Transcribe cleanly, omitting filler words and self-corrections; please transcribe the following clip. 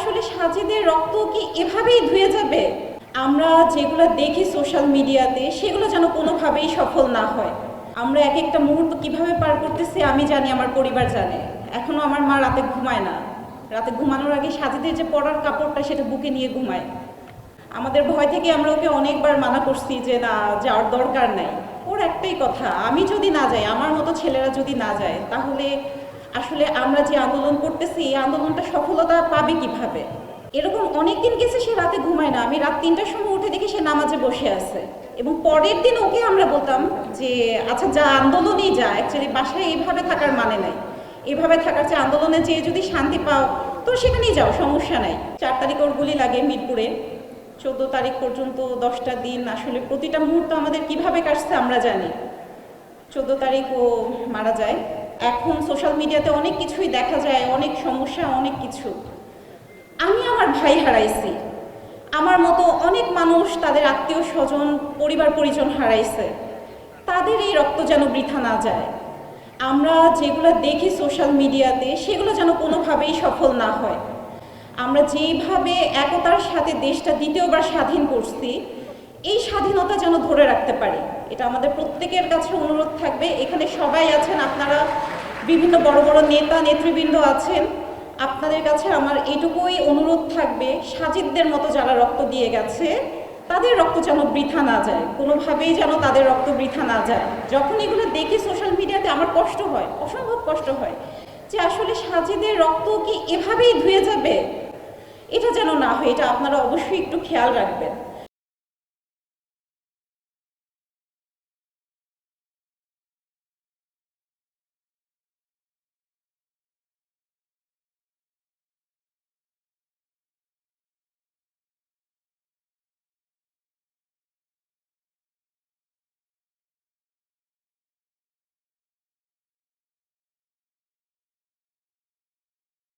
আসলে সাজিদের রক্ত কি এভাবেই ধুয়ে যাবে? আমরা যেগুলো দেখি সোশ্যাল মিডিয়াতে সেগুলো যেন কোনোভাবেই সফল না হয়। আমরা এক একটা মুহূর্ত কিভাবে পার করতেছি আমি জানি, আমার পরিবার জানে। এখনো আমার মা রাতে ঘুমায় না, রাতে ঘুমানোর আগে সাজিদের যে পরার কাপড়টা সেটা বুকে নিয়ে ঘুমায়। আমাদের ভয় থেকে আমরা ওকে অনেকবার মানা করছি যে না, যাওয়ার দরকার নাই। ওর একটাই কথা, আমি যদি না যাই, আমার মতো ছেলেরা যদি না যায়, তাহলে আসলে আমরা যে আন্দোলন করতেছি এই আন্দোলনটা সফলতা পাবে কিভাবে? এরকম অনেকদিন গেছে সে রাতে ঘুমায় না, আমি রাত 3টার সময় উঠে দেখি সে নামাজে বসে আছে। এবং পরের দিন ওকে আমরা বলতাম যে আচ্ছা যা, আন্দোলনেই যা, অ্যাকচুয়ালি বাসায় এইভাবে থাকার মানে নাই, এভাবে থাকার চেয়ে আন্দোলনে যেয়ে যদি শান্তি পাও তো সেখানেই যাও, সমস্যা নাই। 4 তারিখ ওর গুলি লাগে মিরপুরে, 14 তারিখ পর্যন্ত 10টা দিন আসলে প্রতিটা মুহূর্ত আমাদের কিভাবে কাটছে আমরা জানি। 14 তারিখ ও মারা যায়। এখন সোশ্যাল মিডিয়াতে অনেক কিছুই দেখা যায়, অনেক সমস্যা, অনেক কিছু। আমি আমার ভাই হারাইছি, আমার মতো অনেক মানুষ তাদের আত্মীয় স্বজন, পরিবার পরিজন হারাইছে। তাদের এই রক্ত যেন বৃথা না যায়। আমরা যেগুলো দেখি সোশ্যাল মিডিয়াতে সেগুলো যেন কোনোভাবেই সফল না হয়। আমরা যেইভাবে একতার সাথে দেশটা দ্বিতীয়বার স্বাধীন করছি, এই স্বাধীনতা যেন ধরে রাখতে পারি। এটা আমাদের প্রত্যেকের কাছে অনুরোধ থাকবে। এখানে সবাই আছেন, আপনারা বিভিন্ন বড় বড় নেতা নেতৃবৃন্দ আছেন, আপনাদের কাছে আমার এইটুকুই অনুরোধ থাকবে, সাজিদদের মতো যারা রক্ত দিয়ে গেছে তাদের রক্ত যেন বৃথা না যায়, কোনোভাবেই যেন তাদের রক্ত বৃথা না যায়। যখন এগুলো দেখি সোশ্যাল মিডিয়াতে আমার কষ্ট হয়, অসম্ভব কষ্ট হয় যে আসলে সাজিদের রক্ত কি এভাবেই ধুয়ে যাবে? এটা যেন না হয়, এটা আপনারা অবশ্যই একটু খেয়াল রাখবেন।